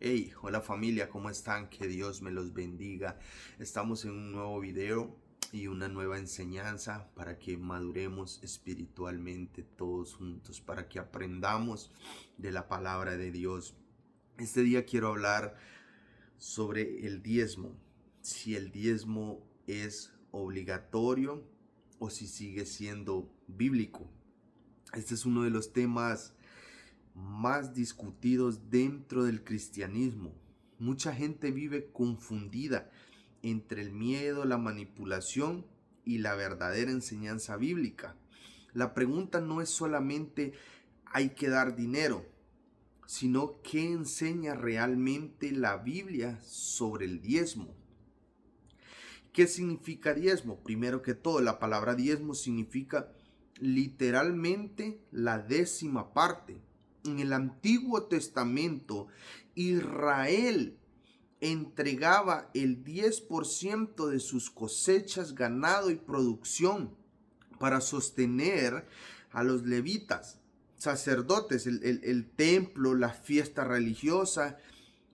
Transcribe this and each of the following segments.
Hey, hola familia, ¿cómo están? Que Dios me los bendiga. Estamos en un nuevo video y una nueva enseñanza para que maduremos espiritualmente todos juntos, para que aprendamos de la palabra de Dios. Este día quiero hablar sobre el diezmo, si el diezmo es obligatorio o si sigue siendo bíblico. Este es uno de los temas más discutidos dentro del cristianismo. Mucha gente vive confundida entre el miedo, la manipulación y la verdadera enseñanza bíblica. La pregunta no es solamente hay que dar dinero, sino qué enseña realmente la Biblia sobre el diezmo. ¿Qué significa diezmo? Primero que todo, la palabra diezmo significa literalmente la décima parte. En el Antiguo Testamento, Israel entregaba el 10% de sus cosechas, ganado y producción para sostener a los levitas, sacerdotes, el templo, la fiesta religiosa,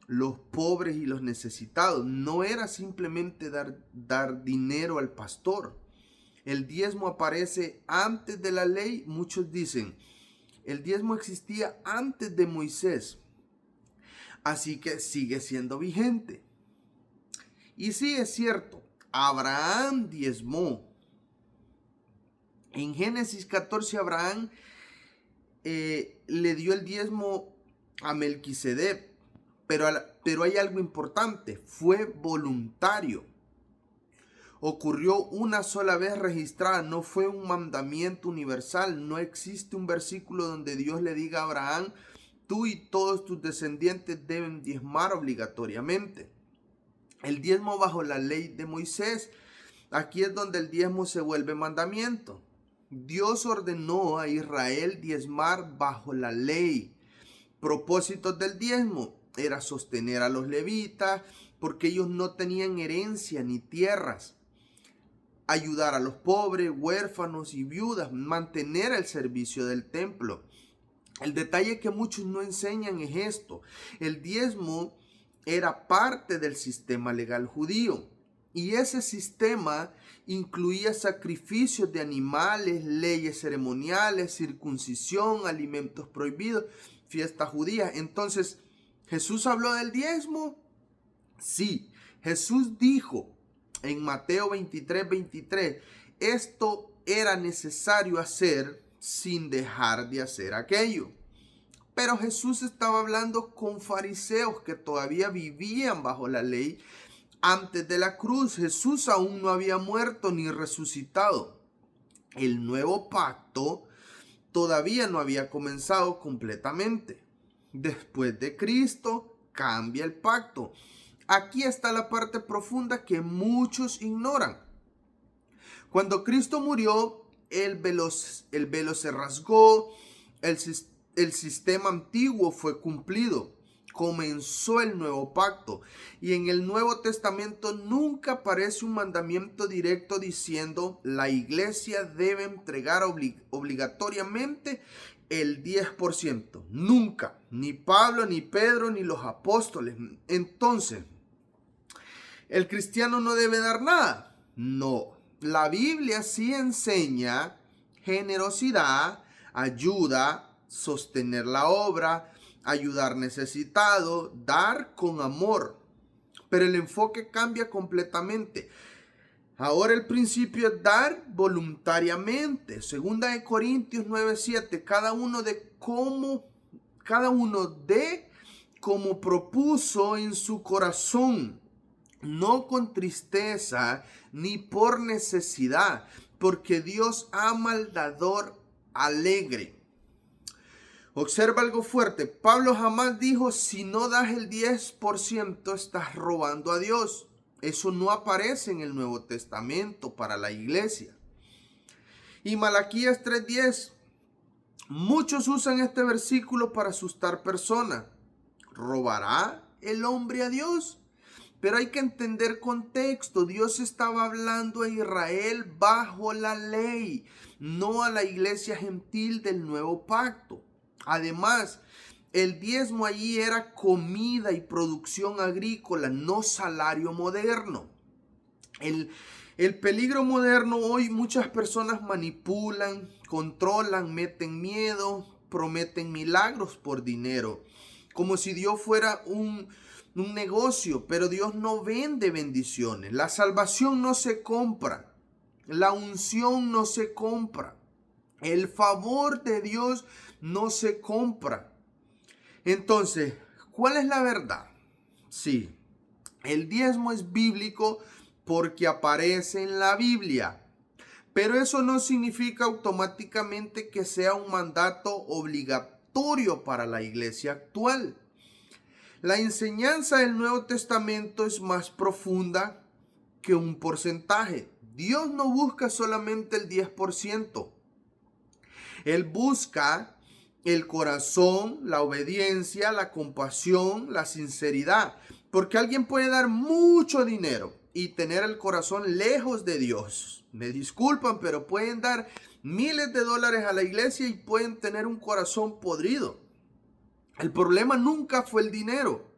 los pobres y los necesitados. No era simplemente dar dinero al pastor. El diezmo aparece antes de la ley. Muchos dicen, el diezmo existía antes de Moisés, así que sigue siendo vigente. Y sí, es cierto, Abraham diezmó. En Génesis 14, Abraham le dio el diezmo a Melquisedec, pero hay algo importante, fue voluntario. Ocurrió una sola vez registrada, no fue un mandamiento universal. No existe un versículo donde Dios le diga a Abraham, tú y todos tus descendientes deben diezmar obligatoriamente. El diezmo bajo la ley de Moisés, aquí es donde el diezmo se vuelve mandamiento. Dios ordenó a Israel diezmar bajo la ley. Propósitos del diezmo era sostener a los levitas, porque ellos no tenían herencia ni tierras, ayudar a los pobres, huérfanos y viudas, mantener el servicio del templo. El detalle que muchos no enseñan es esto: el diezmo era parte del sistema legal judío, y ese sistema incluía sacrificios de animales, leyes ceremoniales, circuncisión, alimentos prohibidos, fiestas judías. Entonces, ¿Jesús habló del diezmo? Sí, Jesús dijo en Mateo 23, esto era necesario hacer sin dejar de hacer aquello. Pero Jesús estaba hablando con fariseos que todavía vivían bajo la ley antes de la cruz. Jesús aún no había muerto ni resucitado. El nuevo pacto todavía no había comenzado completamente. Después de Cristo cambia el pacto. Aquí está la parte profunda que muchos ignoran. Cuando Cristo murió, el velo se rasgó, el sistema antiguo fue cumplido, comenzó el nuevo pacto. Y en el Nuevo Testamento nunca aparece un mandamiento directo diciendo la iglesia debe entregar obligatoriamente el 10%. Nunca, ni Pablo, ni Pedro, ni los apóstoles. Entonces, ¿el cristiano no debe dar nada? No. La Biblia sí enseña generosidad, ayuda, sostener la obra, ayudar necesitado, dar con amor. Pero el enfoque cambia completamente. Ahora el principio es dar voluntariamente. Segunda de Corintios 9:7. Cada uno dé como propuso en su corazón, no con tristeza ni por necesidad, porque Dios ama al dador alegre. Observa algo fuerte. Pablo jamás dijo, si no das el 10%, estás robando a Dios. Eso no aparece en el Nuevo Testamento para la iglesia. Y Malaquías 3:10. Muchos usan este versículo para asustar personas. ¿Robará el hombre a Dios? Pero hay que entender contexto. Dios estaba hablando a Israel bajo la ley, no a la iglesia gentil del nuevo pacto. Además, el diezmo allí era comida y producción agrícola, no salario moderno. El peligro moderno hoy, muchas personas manipulan, controlan, meten miedo, prometen milagros por dinero, como si Dios fuera un negocio, pero Dios no vende bendiciones. La salvación no se compra, la unción no se compra, el favor de Dios no se compra. Entonces, ¿cuál es la verdad? Sí, el diezmo es bíblico porque aparece en la Biblia, pero eso no significa automáticamente que sea un mandato obligatorio para la iglesia actual. La enseñanza del Nuevo Testamento es más profunda que un porcentaje. Dios no busca solamente el 10%. Él busca el corazón, la obediencia, la compasión, la sinceridad. Porque alguien puede dar mucho dinero y tener el corazón lejos de Dios. Me disculpan, pero pueden dar miles de dólares a la iglesia y pueden tener un corazón podrido. El problema nunca fue el dinero.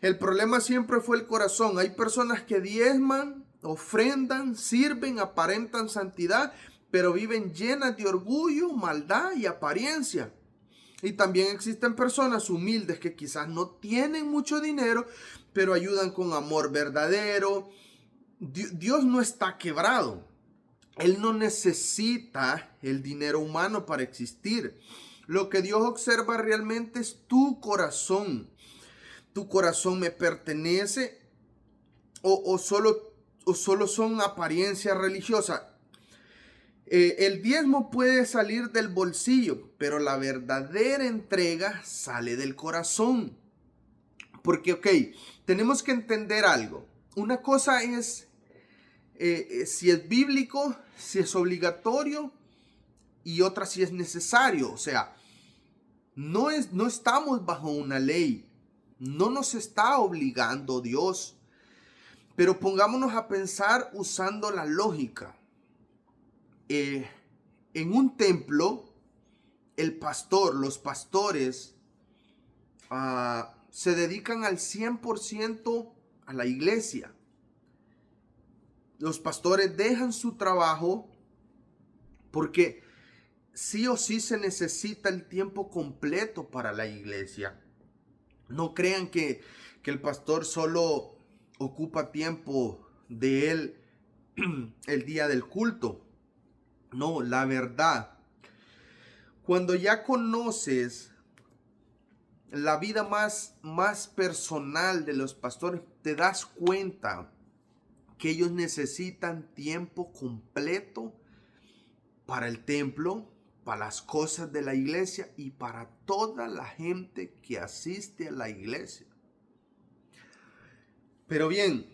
El problema siempre fue el corazón. Hay personas que diezman, ofrendan, sirven, aparentan santidad, pero viven llenas de orgullo, maldad y apariencia. Y también existen personas humildes que quizás no tienen mucho dinero, pero ayudan con amor verdadero. Dios no está quebrado. Él no necesita el dinero humano para existir. Lo que Dios observa realmente es tu corazón. ¿Tu corazón me pertenece o solo son apariencias religiosas? El diezmo puede salir del bolsillo, pero la verdadera entrega sale del corazón. Porque, tenemos que entender algo. Una cosa es si es bíblico, si es obligatorio, y otra si es necesario. O sea, no estamos bajo una ley. No nos está obligando Dios. Pero pongámonos a pensar usando la lógica. En un templo, los pastores se dedican al 100% a la iglesia. Los pastores dejan su trabajo porque sí o sí se necesita el tiempo completo para la iglesia. No crean que el pastor solo ocupa tiempo de él el día del culto. No, la verdad. Cuando ya conoces la vida más personal de los pastores, te das cuenta que ellos necesitan tiempo completo para el templo, para las cosas de la iglesia y para toda la gente que asiste a la iglesia. Pero bien,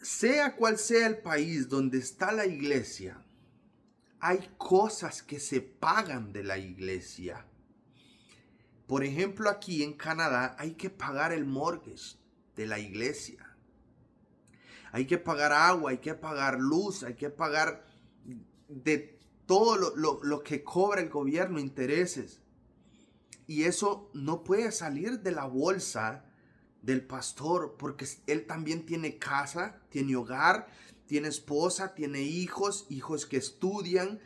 sea cual sea el país donde está la iglesia, hay cosas que se pagan de la iglesia. Por ejemplo, aquí en Canadá hay que pagar el mortgage de la iglesia. Hay que pagar agua, hay que pagar luz, hay que pagar de todo lo que cobra el gobierno, intereses. Y eso no puede salir de la bolsa del pastor, porque él también tiene casa, tiene hogar, tiene esposa, tiene hijos que estudian.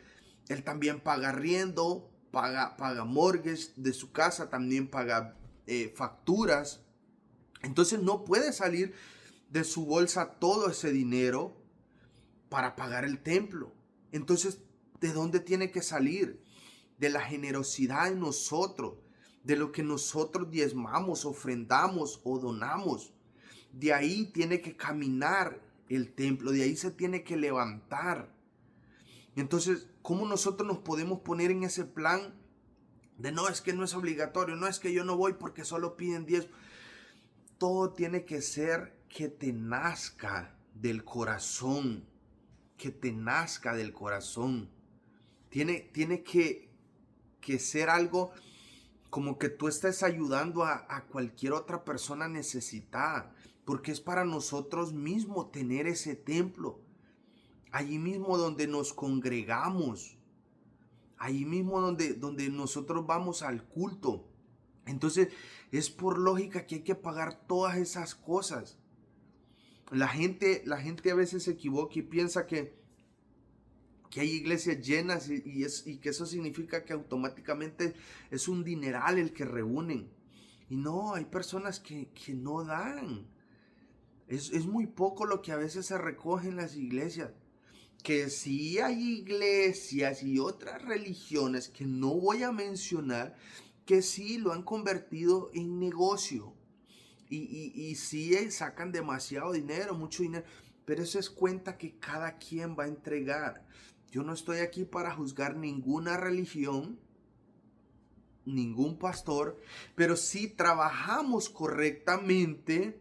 Él también paga arriendo, paga mortgage de su casa, también paga facturas. Entonces no puede salir de su bolsa todo ese dinero para pagar el templo. Entonces, ¿de dónde tiene que salir? De la generosidad en nosotros, de lo que nosotros diezmamos, ofrendamos o donamos. De ahí tiene que caminar el templo, de ahí se tiene que levantar. Entonces, ¿cómo nosotros nos podemos poner en ese plan de no, es que no es obligatorio, no es que yo no voy porque solo piden 10? Todo tiene que ser que te nazca del corazón, que te nazca del corazón. Tiene que ser algo como que tú estés ayudando a cualquier otra persona necesitada, porque es para nosotros mismos tener ese templo, allí mismo donde nos congregamos, allí mismo donde nosotros vamos al culto. Entonces es por lógica que hay que pagar todas esas cosas. La gente a veces se equivoca y piensa que hay iglesias llenas y que eso significa que automáticamente es un dineral el que reúnen. Y no, hay personas que no dan. Es muy poco lo que a veces se recoge en las iglesias. Que sí hay iglesias y otras religiones que no voy a mencionar, que sí lo han convertido en negocio. Y sí sacan demasiado dinero, mucho dinero. Pero eso es cuenta que cada quien va a entregar. Yo no estoy aquí para juzgar ninguna religión, ningún pastor, pero si trabajamos correctamente,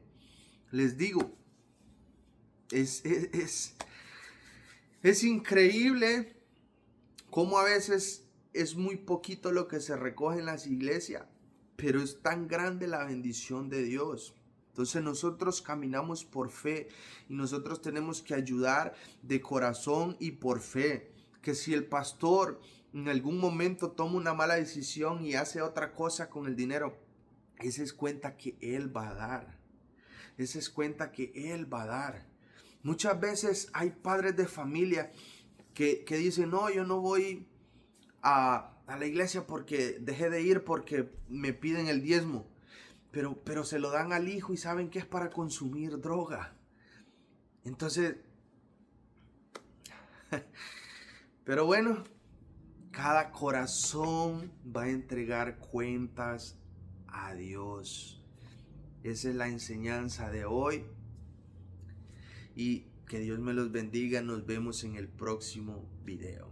les digo, es increíble cómo a veces es muy poquito lo que se recoge en las iglesias, pero es tan grande la bendición de Dios. Entonces nosotros caminamos por fe y nosotros tenemos que ayudar de corazón y por fe. Que si el pastor en algún momento toma una mala decisión y hace otra cosa con el dinero, esa es cuenta que él va a dar. Esa es cuenta que él va a dar. Muchas veces hay padres de familia que dicen, no, yo no voy a la iglesia porque dejé de ir porque me piden el diezmo. Pero se lo dan al hijo y saben que es para consumir droga. Entonces, pero bueno, cada corazón va a entregar cuentas a Dios. Esa es la enseñanza de hoy. Y que Dios me los bendiga. Nos vemos en el próximo video.